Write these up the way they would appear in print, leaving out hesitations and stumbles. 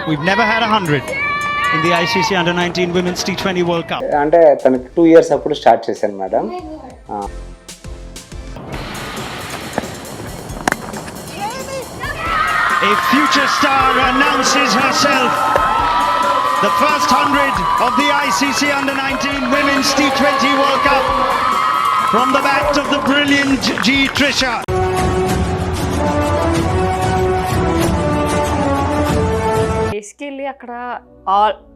We've never had 100 in the ICC Under-19 Women's T20 World Cup. అంటే తనకి 2 years అప్పుడు start చేశాను madam. A future star announces herself. The first 100 of the ICC Under-19 Women's T20 World Cup from the bat of the brilliant G. Trisha. Basically అక్కడ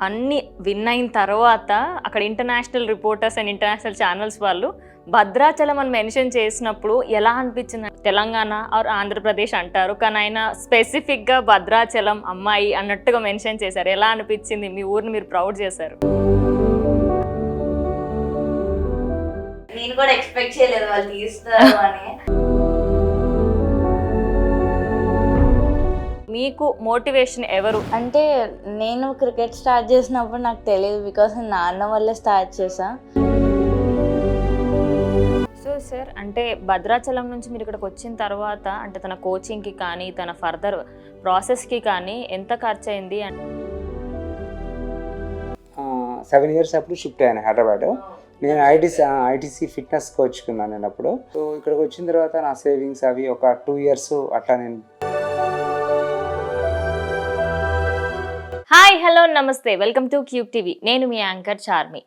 అన్ని win అయిన తర్వాత అక్కడ international reporters and international channels వాళ్ళు భద్రాచలం అని mention చేసినప్పుడు ఎలా అనిపించింది? తెలంగాణ ఆర్ ఆంధ్రప్రదేశ్ అంటారు, కానీ ఆయన స్పెసిఫిక్గా భద్రాచలం అమ్మాయి అన్నట్టుగా మెన్షన్ చేశారు. ఎలా అనిపించింది? మీ ఊరిని మీరు ప్రౌడ్ చేశారు. నేను కూడా ఎక్స్పెక్ట్ చేయలేదు వాళ్ళు తీస్తారు అని. మీకు మోటివేషన్ ఎవరు? అంటే నేను క్రికెట్ స్టార్ట్ చేసినప్పుడు నాకు తెలియదు, బికాస్ నాన్న వల్లే స్టార్ట్ చేసా. సో సార్, అంటే భద్రాచలం నుంచి మీరు ఇక్కడికి వచ్చిన తర్వాత అంటే తన కోచింగ్కి కానీ తన ఫర్దర్ ప్రాసెస్కి కానీ ఎంత ఖర్చు అయింది? 7 years అప్పుడు షిఫ్ట్ అయ్యాను హైదరాబాద్. నేను ఐటీసీ ఫిట్నెస్ కోచ్కున్నాను నేను అప్పుడు. సో ఇక్కడికి వచ్చిన తర్వాత నా సేవింగ్స్ అవి ఒక 2 years అట్లా నేను. హాయ్, హలో, నమస్తే, వెల్కమ్ టు క్యూబ్ టీవీ. నేను మీ యాంకర్ చార్మి.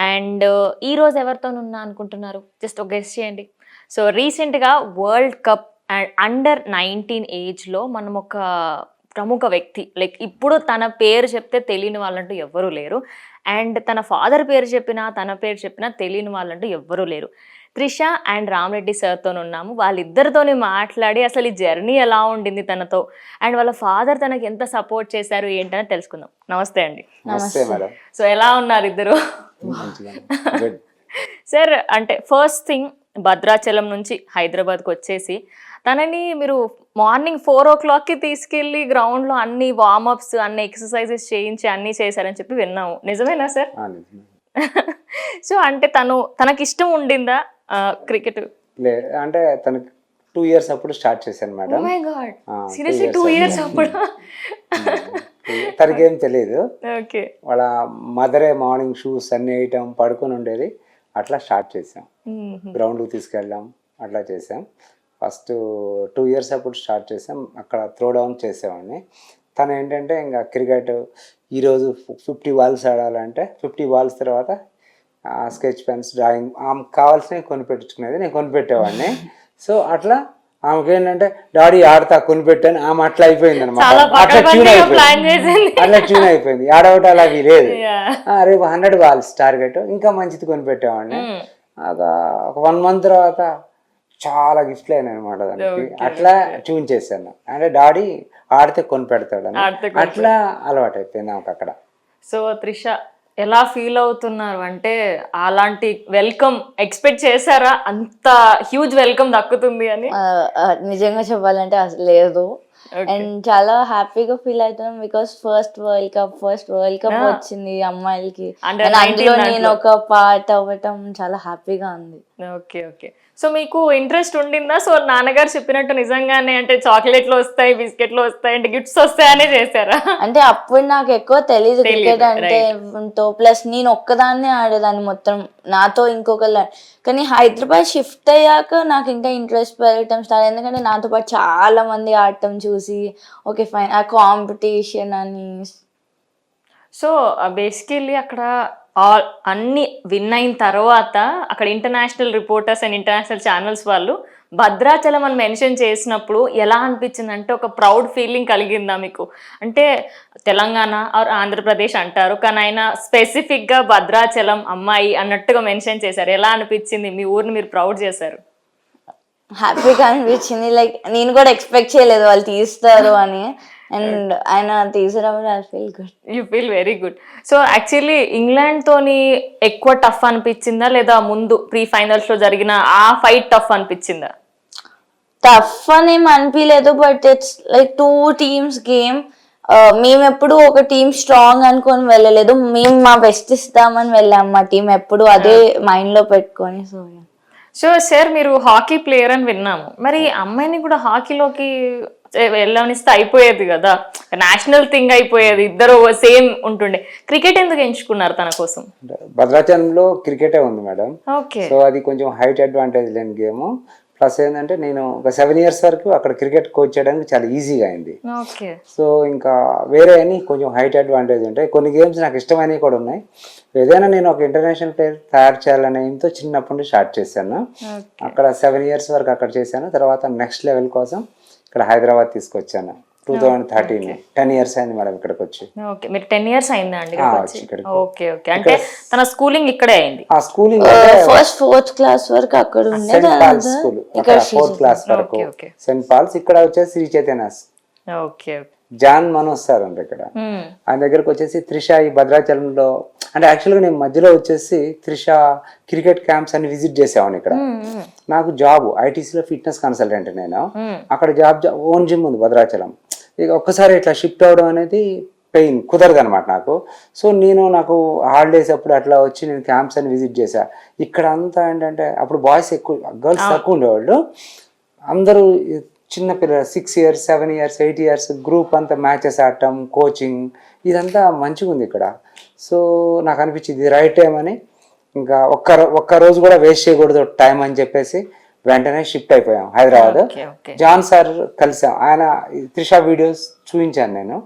అండ్ ఈరోజు ఎవరితో ఉన్నా అనుకుంటున్నారు? జస్ట్ ఒక గెస్ చేయండి. సో రీసెంట్గా వరల్డ్ కప్ అండ్ Under-19 ఏజ్లో మనం ఒక ప్రముఖ వ్యక్తి, లైక్ ఇప్పుడు తన పేరు చెప్తే తెలియని వాళ్ళంటూ ఎవ్వరూ లేరు. అండ్ తన ఫాదర్ పేరు చెప్పినా తన పేరు చెప్పినా తెలియని వాళ్ళంటూ ఎవ్వరూ లేరు. త్రిష అండ్ రామరెడ్డి సార్తో ఉన్నాము. వాళ్ళిద్దరితోని మాట్లాడి అసలు ఈ జర్నీ ఎలా ఉండింది తనతో, అండ్ వాళ్ళ ఫాదర్ తనకి ఎంత సపోర్ట్ చేశారు ఏంటని తెలుసుకుందాం. నమస్తే అండి. నమస్తే మేడం. సో ఎలా ఉన్నారు ఇద్దరు? సార్, అంటే ఫస్ట్ థింగ్ భద్రాచలం నుంచి హైదరాబాద్కి వచ్చేసి తనని మీరు మార్నింగ్ 4 o'clockకి తీసుకెళ్ళి గ్రౌండ్లో అన్ని వార్మప్స్ అన్ని ఎక్సర్సైజెస్ చేయించి అన్నీ చేశారని చెప్పి విన్నాము. నిజమేనా సార్? సో అంటే తనకి ఇష్టం ఉండిందా క్రికెట్? అంటే తనకి 2 years అప్పుడు స్టార్ట్ చేశాను madam. Oh my god, seriously 2 years అప్పుడు? తనకేం తెలియదు. ఓకే. వాళ్ళ మదరే మార్నింగ్ షూస్ అన్ని వేయటం, పడుకొని ఉండేది, అట్లా స్టార్ట్ చేసాం. గ్రౌండ్కి తీసుకెళ్ళాం, అట్లా చేసాం. ఫస్ట్ 2 years అప్పుడు స్టార్ట్ చేసాం. అక్కడ త్రో డౌన్ చేసేవాడిని. తను ఏంటంటే ఇంకా క్రికెట్ ఈరోజు 50 balls ఆడాలంటే 50 balls తర్వాత స్కెచ్ పెన్స్, డ్రాయింగ్ ఆమెకు కావాల్సినవి కొనిపెట్టుకునేది, నేను కొనిపెట్టేవాడిని. సో అట్లా ఆమెకి ఏంటంటే డాడీ ఆడతా కొనిపెట్టాను, ఆమె అట్లా అయిపోయింది అనమాట. అట్లా ట్యూన్ అయిపోయింది. ఆడవటాలు అవి లేదు. రేపు 100 balls టార్గెట్, ఇంకా మంచిది కొనిపెట్టేవాడిని. ఒక 1 month తర్వాత చాలా గిఫ్ట్లు అయినాయి అనమాట దానికి. అట్లా ట్యూన్ చేశాను. అంటే డాడీ ఆడితే కొని పెడతాడని అట్లా అలవాటు అయిపోయింది నాకు అక్కడ. సో త్రిష ఎలా ఫీల్ అవుతున్నారు? అంటే అలాంటి వెల్కమ్ ఎక్స్పెక్ట్ చేశారా? అంత హ్యూజ్ వెల్కమ్ దక్కుతుంది అని? నిజంగా చెప్పాలంటే అసలు లేదు. అండ్ చాలా హ్యాపీగా ఫీల్ అవుతున్నాం, బికాస్ ఫస్ట్ వరల్డ్ కప్ వచ్చింది అమ్మాయిలకి. అందులో నేను ఒక పార్ట్ అవ్వటం చాలా హ్యాపీగా ఉంది. Okay okay. సో మీకు ఇంట్రెస్ట్ ఉండిందా? సో నాన్నగారు చెప్పినట్టు నిజంగానే అంటే చాక్లెట్లు వస్తాయి, బిస్కెట్లు వస్తాయి, అంటే గిఫ్ట్స్ వస్తాయనే చేశారా? అంటే అప్పుడు నాకు ఎక్కువ తెలియదు క్రికెట్ అంటే. ప్లస్ నేను ఒక్కదాన్నే ఆడేదాన్ని మొత్తం, నాతో ఇంకొకరు. కానీ హైదరాబాద్ షిఫ్ట్ అయ్యాక నాకు ఇంకా ఇంట్రెస్ట్ పెరగటం స్టార్ట్, ఎందుకంటే నాతో పాటు చాలా మంది ఆడటం చూసి ఓకే ఫైన్ ఆ కాంపిటీషన్ అని. సో బేసికల్లీ అక్కడ అన్ని విన్ అయిన తర్వాత అక్కడ international reporters and international channels వాళ్ళు భద్రాచలం అని మెన్షన్ చేసినప్పుడు ఎలా అనిపించింది? అంటే ఒక ప్రౌడ్ ఫీలింగ్ కలిగిందా మీకు? అంటే తెలంగాణ ఆర్ ఆంధ్రప్రదేశ్ అంటారు, కానీ ఆయన స్పెసిఫిక్గా భద్రాచలం అమ్మాయి అన్నట్టుగా మెన్షన్ చేశారు. ఎలా అనిపించింది? మీ ఊరిని మీరు ప్రౌడ్ చేశారు. హ్యాపీగా అనిపించింది. లైక్ నేను కూడా ఎక్స్పెక్ట్ చేయలేదు వాళ్ళు తీస్తారు అని. అండ్ ఆయన తీసినప్పుడు I feel good. You feel very good. So actually ఇంగ్లాండ్తోని ఎక్కువ టఫ్ అనిపించిందా, లేదా ముందు ప్రీ ఫైనల్స్లో జరిగిన ఆ ఫైట్ టఫ్ అనిపించిందా? టఫ్ అని ఏం అనిపించలేదు, but it's like 2 teams game. మేము ఎప్పుడు ఒక టీం స్ట్రాంగ్ అనుకొని వెళ్ళలేదు, మేము మా బెస్ట్ ఇస్తామని వెళ్ళాం. మా టీం ఎప్పుడు అదే మైండ్ లో పెట్టుకొని. సో సార్, మీరు హాకీ ప్లేయర్ అని విన్నాము, మరి అమ్మాయిని కూడా హాకీలోకి వెళ్ళనిస్తే అయిపోయేది కదా, నేషనల్ థింగ్ అయిపోయేది, ఇద్దరు సేమ్ ఉంటుండే. క్రికెట్ ఎందుకు ఎంచుకున్నారు తన కోసం? భద్రాచలంలో క్రికెటే ఉంది మేడం. ఓకే. సో అది కొంచెం హైట్ అడ్వాంటేజ్ లేని గేమ్. ప్లస్ ఏంటంటే నేను ఒక 7 years వరకు అక్కడ క్రికెట్ కోచ్ చేయడానికి చాలా ఈజీగా అయింది. ఓకే. సో ఇంకా వేరే అని కొంచెం హైట్ అడ్వాంటేజ్ ఉంటాయి. కొన్ని గేమ్స్ నాకు ఇష్టమైనవి కూడా ఉన్నాయి. ఏదైనా నేను ఒక ఇంటర్నేషనల్ ప్లేయర్ తయారు చేయాలనే ఏంతో చిన్నప్పటి నుండి స్టార్ట్ చేశాను. అక్కడ 7 years వరకు అక్కడ చేశాను. తర్వాత నెక్స్ట్ లెవెల్ కోసం ఇక్కడ హైదరాబాద్ తీసుకొచ్చాను 2013. 10 years అయింది మేడం ఇక్కడికి వచ్చి. ఓకే, మీరు 10 years అయిందా అండి ఇక్కడికి? Okay okay. అంటే తన స్కూలింగ్ ఇక్కడే అయింది? ఆ స్కూలింగ్ ఫస్ట్ 4th class వరకు అక్కడ ఉండే, సెయింట్ పాల్స్ స్కూల్, ఇక్కడ 4th class వరకు సెయింట్ పాల్స్. ఇక్కడ వచ్చేసి Sri Chaitanya. Okay. John Manoj sir అంటే ఇక్కడ ఆయన దగ్గరకు వచ్చేసి త్రిష ఈ భద్రాచలంలో అంటే యాక్చువల్గా నేను మధ్యలో వచ్చేసి త్రిష క్రికెట్ క్యాంప్స్ అని విజిట్ చేసేవాడిని. ఇక్కడ నాకు జాబ్ ఐటీసీలో ఫిట్నెస్ కన్సల్టెంట్. నేను అక్కడ ఓన్ జిమ్ ఉంది భద్రాచలం. ఇక ఒక్కసారి ఇట్లా షిఫ్ట్ అవడం అనేది పెయిన్ కుదరదు అనమాట నాకు. సో నాకు హాలిడేస్ అప్పుడు అట్లా వచ్చి నేను క్యాంప్స్ అని విజిట్ చేశా. ఇక్కడ అంతా ఏంటంటే అప్పుడు బాయ్స్ ఎక్కువ, గర్ల్స్ తక్కువ ఉండేవాళ్ళు. అందరూ చిన్న పిల్లలు 6 years 7 years 8 years గ్రూప్ అంతా మ్యాచెస్ ఆడటం, కోచింగ్, ఇదంతా మంచిగా ఉంది ఇక్కడ. సో నాకు అనిపించింది ఇది రైట్ టైం అని. ఇంకా ఒక్క రోజు కూడా వేస్ట్ చేయకూడదు టైం అని చెప్పేసి వెంటనే షిఫ్ట్ అయిపోయాం హైదరాబాద్. జాన్ సార్ కలిసాం. ఆయన త్రిష వీడియోస్ చూపించాను నేను.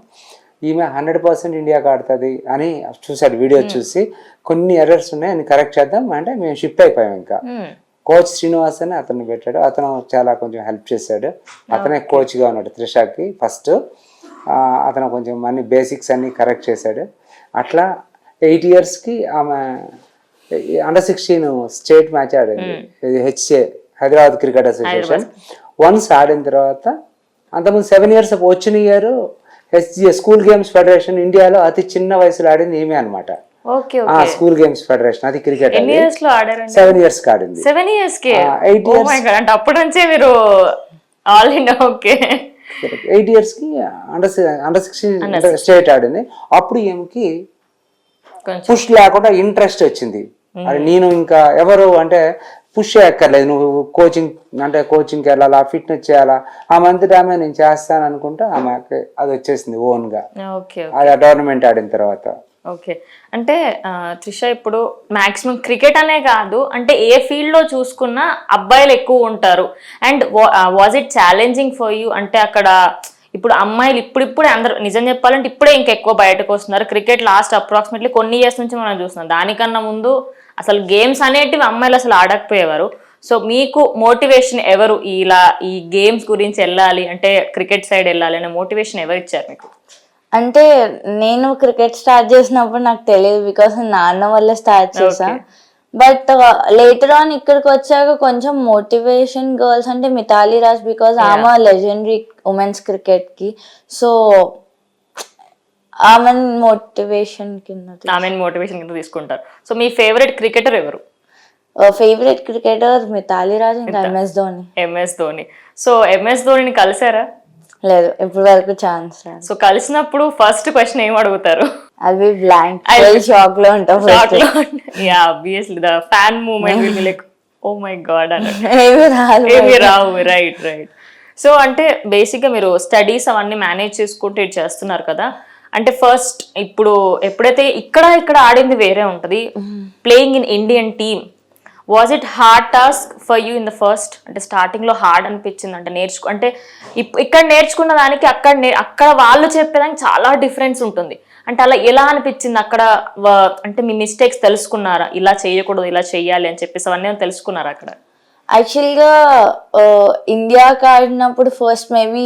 ఈమె 100% ఇండియాకి ఆడుతుంది అని చూసాడు వీడియో చూసి. కొన్ని ఎర్రర్స్ ఉన్నాయి అని కరెక్ట్ చేద్దాం అంటే మేము షిఫ్ట్ అయిపోయాం. ఇంకా కోచ్ శ్రీనివాస్ అని అతన్ని పెట్టాడు. అతను చాలా కొంచెం హెల్ప్ చేశాడు. అతనే కోచ్గా ఉన్నాడు త్రిషకి ఫస్ట్. అతను కొంచెం అన్ని బేసిక్స్ అన్ని కరెక్ట్ చేశాడు. అట్లా 8 yearsకి ఆమె Under 16 స్టేట్ మ్యాచ్ ఆడింది. HA Hyderabad cricket association. Once ఆడిన తర్వాత అంతకుముందు 7 years వచ్చిన ఇయర్ హెచ్జిఏ స్కూల్ గేమ్స్ ఫెడరేషన్ ఇండియాలో అతి చిన్న వయసులో ఆడింది ఈమె అనమాట. స్కూల్ గేమ్స్ ఫెడరేషన్ అది క్రికెట్. 7 years ఆడింది. 7 years కి 8 years అంటే అప్పటి నుంచే మీరు ఆల్ ఇండియా. ఓకే. 8 yearsకి అండర్ 16 స్టేట్ ఆడింది. అప్పుడు ఈమెకి పుష్ లేకుండా ఇంట్రెస్ట్ వచ్చింది. అది నేను ఇంకా ఎవరు అంటే పుష్ చేయక్కర్లేదు, నువ్వు కోచింగ్కి వెళ్ళాలా, ఫిట్నెస్ చేయాలా, ఆ మంత్ ఆమె నేను చేస్తాను అనుకుంటా ఆమెకి అది వచ్చేసింది ఓన్ గా. అది టోర్నమెంట్ ఆడిన తర్వాత. ఓకే. అంటే త్రిష ఇప్పుడు మాక్సిమం క్రికెట్ అనే కాదు, అంటే ఏ ఫీల్డ్ లో చూసుకున్నా అబ్బాయిలు ఎక్కువ ఉంటారు. And was it challenging for you? అంటే అక్కడ ఇప్పుడు అమ్మాయిలు ఇప్పుడిప్పుడే అందరూ నిజం చెప్పాలంటే ఇప్పుడే ఇంకెక్కువ బయటకు వస్తున్నారు. క్రికెట్ లాస్ట్ అప్రాక్సిమేట్లీ కొన్ని ఇయర్స్ నుంచి మనం చూస్తున్నాం. దానికన్నా ముందు అసలు గేమ్స్ అనేటివి అమ్మాయిలు అసలు ఆడకపోయేవారు. సో మీకు మోటివేషన్ ఎవరు ఈ గేమ్స్ గురించి వెళ్ళాలి అంటే క్రికెట్ సైడ్ వెళ్ళాలి అనే మోటివేషన్ ఎవరు ఇచ్చారు మీకు? అంటే నేను క్రికెట్ స్టార్ట్ చేసినప్పుడు నాకు తెలియదు, బికాస్ నాన్న వల్ల స్టార్ట్ చేసా. బట్ లేటర్ ఆన్ ఇక్కడికి వచ్చాక కొంచెం మోటివేషన్ గర్ల్స్ అంటే మిథాలీ రాజ్, బికాస్ ఆమె లెజెండరీ ఉమెన్స్ క్రికెట్ కి. సో ఆమె మోటివేషన్ కింద తీసుకుంటారు. సో మీ ఫేవరెట్ క్రికెటర్ ఎవరు? ఫేవరెట్ క్రికెటర్ మిథాలీ రాజ్, ఇంకా ఎంఎస్ ధోని. సో ఎంఎస్ ధోనిని కలిసారా? లేదు, ఇప్పుడు వరకు ఛాన్స్ రాదు. సో కలిసినప్పుడు ఫస్ట్ క్వశ్చన్ ఏం అడుగుతారు? అది బ్లాంక్ షాక్ లో ఉంటాం. Yeah, obviously the fan moment will be like oh my god అని. ఏమి రావు. రైట్. సో అంటే బేసిక్ గా మీరు స్టడీస్ అవన్నీ మేనేజ్ చేసుకుంటూ ఇటు చేస్తున్నారు కదా. అంటే ఫస్ట్ ఇప్పుడు ఎప్పుడైతే ఇక్కడ ఆడింది వేరే ఉంటది, playing in Indian team, was it hard task for you in the first? అంటే స్టార్టింగ్ లో హార్డ్ అనిపించింది అంటే అంటే ఇక్కడ నేర్చుకున్న దానికి అక్కడ వాళ్ళు చెప్పేదానికి చాలా డిఫరెన్స్ ఉంటుంది. అంటే అలా ఎలా అనిపించింది అక్కడ? అంటే మీ మిస్టేక్స్ తెలుసుకున్నారా? ఇలా చేయకూడదు, ఇలా చెయ్యాలి అని చెప్పేసి అవన్నీ తెలుసుకున్నారా అక్కడ? యాక్చువల్గా ఇండియాకి ఆడినప్పుడు ఫస్ట్ మేబీ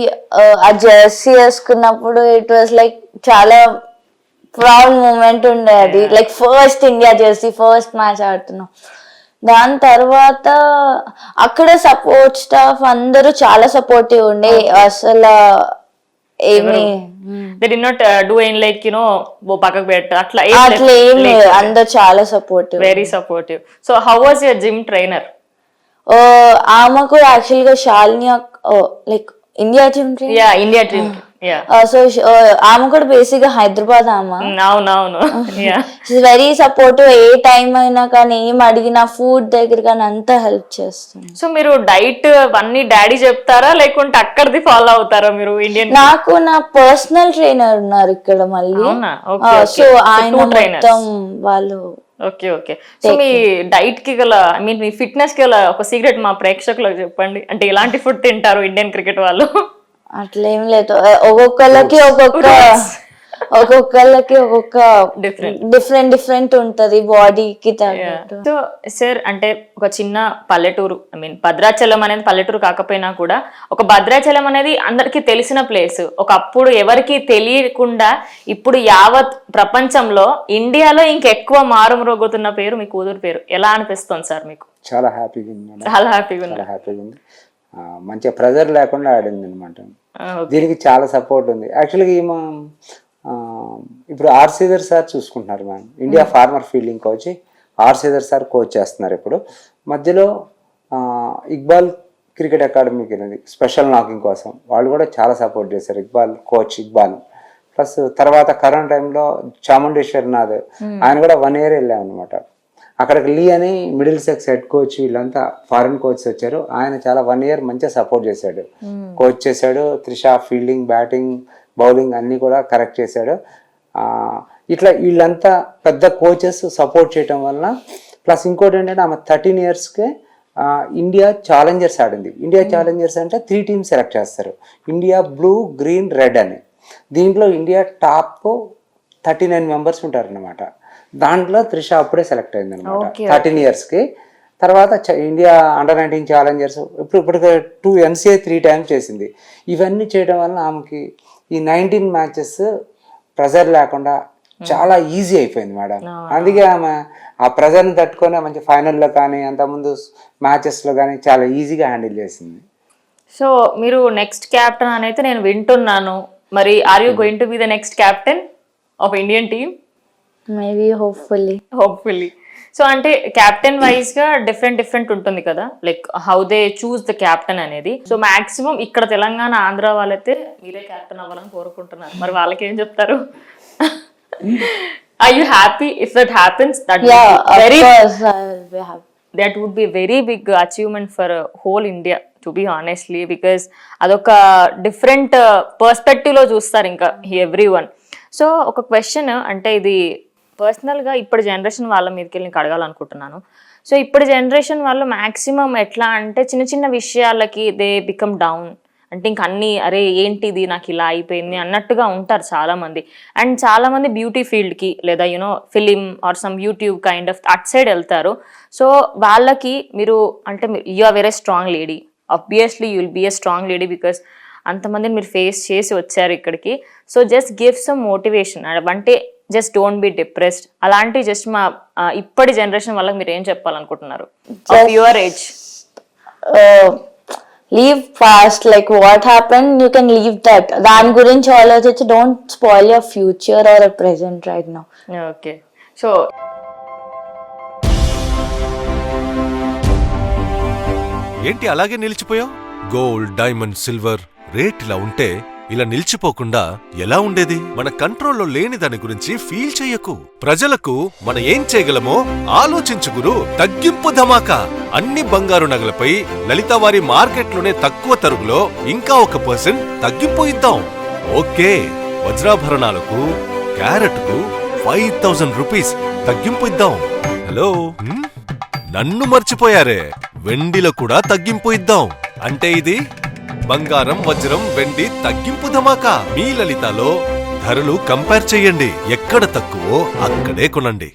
ఆ జెర్సీ వేసుకున్నప్పుడు ఇట్ వాజ్ లైక్ చాలా ప్రౌడ్ మూమెంట్ ఉండే. అది like first India jersey first match ఆడుతున్నాం. దాని తర్వాత అక్కడ సపోర్ట్ స్టాఫ్ అందరూ చాలా సపోర్టివ్ ఉండే. అసలు ఏమి అందరు చాలా supportive, very supportive. So how was your gym trainer? ఆమెకు యాక్చువల్ గా Shalini like India gym so ఆమె కూడా బేసిక్ గా హైదరాబాద్ ఆమె. అవునవును. Very supportive. ఏ టైం అయినా కానీ ఏం అడిగినా ఫుడ్ దగ్గర కానీ అంతా హెల్ప్ చేస్తుంది. సో మీరు డైట్ అన్ని డాడీ చెప్తారా లేకుంటే అక్కడిది ఫాలో అవుతారా మీరు? ఇండియన్ నాకు నా పర్సనల్ ట్రైనర్ ఉన్నారు ఇక్కడ మళ్ళీ. సో ఆయన మొత్తం వాళ్ళు. Okay okay. సో మీ డైట్ కి గల ఐ మీన్ మీ ఫిట్నెస్ కి గల ఒక సీక్రెట్ మా ప్రేక్షకులకు చెప్పండి. అంటే ఎలాంటి ఫుడ్ తింటారు ఇండియన్ క్రికెట్ వాళ్ళు? అట్లేం లేదు, ఒక్కొక్కళ్ళకి ఒక్కొక్క డిఫరెంట్ ఉంటది బాడీకి తగ్గట్టు. సో సార్ అంటే ఒక చిన్న పల్లెటూరు, ఐ మీన్ భద్రాచలం అనేది పల్లెటూరు కాకపోయినా కూడా ఒక భద్రాచలం అనేది అందరికి తెలిసిన ప్లేస్. ఒకప్పుడు ఎవరికి తెలియకుండా ఇప్పుడు యావత్ ప్రపంచంలో ఇండియాలో ఇంకెక్కువ మారుమ్రోగుతున్న పేరు మీ కూతురు పేరు. ఎలా అనిపిస్తుంది సార్ మీకు? చాలా హ్యాపీగా ఉంది. చాలా హ్యాపీగా ఉంది. మంచిగా ప్రెజర్ లేకుండా ఆడింది అనమాట. దీనికి చాలా సపోర్ట్ ఉంది. యాక్చువల్గా ఈమె ఇప్పుడు ఆర్ శ్రీధర్ సార్ చూసుకుంటున్నారు ma'am. India former fielding coach R Sridhar sir coach చేస్తున్నారు. ఇప్పుడు మధ్యలో ఇక్బాల్ క్రికెట్ అకాడమీకి వెళ్ళింది స్పెషల్ నాకింగ్ కోసం, వాళ్ళు కూడా చాలా సపోర్ట్ చేశారు. కోచ్ ఇక్బాల్ ప్లస్ తర్వాత కరోనా టైంలో చాముండేశ్వరనాథ్ ఆయన కూడా 1 year వెళ్ళాం అనమాట. అక్కడికి లీ అని మిడిల్ సెక్స్ హెడ్ కోచ్ వీళ్ళంతా ఫారిన్ కోచ్ వచ్చారు. ఆయన చాలా 1 year మంచిగా సపోర్ట్ చేశాడు, కోచ్ చేశాడు. త్రిష ఫీల్డింగ్, బ్యాటింగ్, బౌలింగ్ అన్నీ కూడా కరెక్ట్ చేశాడు. ఇట్లా వీళ్ళంతా పెద్ద కోచెస్ సపోర్ట్ చేయటం వలన ప్లస్ ఇంకోటి ఏంటంటే ఆమె 13 yearsకే ఇండియా ఛాలెంజర్స్ ఆడింది. ఇండియా ఛాలెంజర్స్ అంటే 3 teams సెలెక్ట్ చేస్తారు, ఇండియా, బ్లూ, గ్రీన్, రెడ్ అని. దీంట్లో ఇండియా టాప్ 39 members ఉంటారనమాట. దాంట్లో త్రిష అప్పుడే సెలెక్ట్ అయింది అనమాట 13 yearsకి. తర్వాత ఇండియా అండర్-19 ఛాలెంజర్స్ ఇప్పుడు 2 NCA 3 times చేసింది. ఇవన్నీ చేయడం వల్ల ఆమెకి ఈ 19 matches ప్రెజర్ లేకుండా చాలా ఈజీ అయిపోయింది మేడం. అందుకే ఆమె ఆ ప్రెజర్ని తట్టుకొని మంచి ఫైనల్లో కానీ అంతకుముందు మ్యాచెస్లో కానీ చాలా ఈజీగా హ్యాండిల్ చేసింది. సో మీరు నెక్స్ట్ క్యాప్టెన్ అని అయితే నేను వింటున్నాను. మరి are you going to be the next captain of Indian team? Maybe hopefully. So అంటే క్యాప్టెన్ వైజ్ గా డిఫరెంట్ ఉంటుంది కదా, like how they choose the captain అనేది. సో మాక్సిమం ఇక్కడ తెలంగాణ, ఆంధ్ర వాళ్ళైతే మీరే క్యాప్టెన్ అవ్వాలని కోరుకుంటున్నారు. మరి వాళ్ళకి ఏం చెప్తారు? Are you happy if that happens? That would be very big achievement for whole India, to be honestly, because అదొక డిఫరెంట్ పర్స్పెక్టివ్ లో చూస్తారు ఇంకా ఎవ్రీవన్. సో ఒక క్వశ్చన్, అంటే ఇది పర్సనల్గా ఇప్పుడు జనరేషన్ వాళ్ళ మీదకి వెళ్ళి అడగాలనుకుంటున్నాను. సో ఇప్పుడు జనరేషన్ వాళ్ళు మ్యాక్సిమం ఎట్లా అంటే చిన్న చిన్న విషయాలకి దే బికమ్ డౌన్. అంటే ఇంక అన్నీ అరే ఏంటిది నాకు ఇలా అయిపోయింది అన్నట్టుగా ఉంటారు చాలామంది. అండ్ చాలామంది బ్యూటీ ఫీల్డ్కి లేదా you know film or some YouTube kind of at side వెళ్తారు. సో వాళ్ళకి మీరు అంటే you are very strong lady, obviously you will be a strong lady because అంతమందిని మీరు ఫేస్ చేసి వచ్చారు ఇక్కడికి. So just give some motivation, అంటే జస్ట్ డోంట్ బి డిప్రెస్డ్. అలాంటి జస్ట్ మా ఇప్పటి జనరేషన్ వాళ్ళకి మీరు ఏం చెప్పాలనుకుంటున్నారు of your age? Live fast, like what happen you can leave that. దాని గురించి ఆలోచించి don't spoil your future or present right now. Okay. So ఏంటి అలాగే నిలిచిపోయావు? గోల్డ్, డైమండ్, సిల్వర్ రేట్ ఇలా ఉంటే ఇలా నిలిచిపోకుండా ఎలా ఉండేది? మన కంట్రోల్లో లేని దాని గురించి ఫీల్ చెయ్యకు. ప్రజలకు మనం ఏం చేయగలమో ఆలోచించు గురు. తగ్గింపు ధమాకా. అన్ని బంగారు నగలపై లలిత వారి మార్కెట్లోనే తక్కువ తరుగులో ఇంకా 1% తగ్గింపు ఇద్దాం. ఓకే, వజ్రాభరణాలకు క్యారెట్కు 5000 రూపీస్ తగ్గింపు ఇద్దాం. హలో, నన్ను మర్చిపోయారే, వెండిలో కూడా తగ్గింపు ఇద్దాం. అంటే ఇది బంగారం, వజ్రం, వెండి తగ్గింపు ధమాకా. మీ లలితలో ధరలు కంపేర్ చెయ్యండి, ఎక్కడ తక్కువో అక్కడే కొనండి.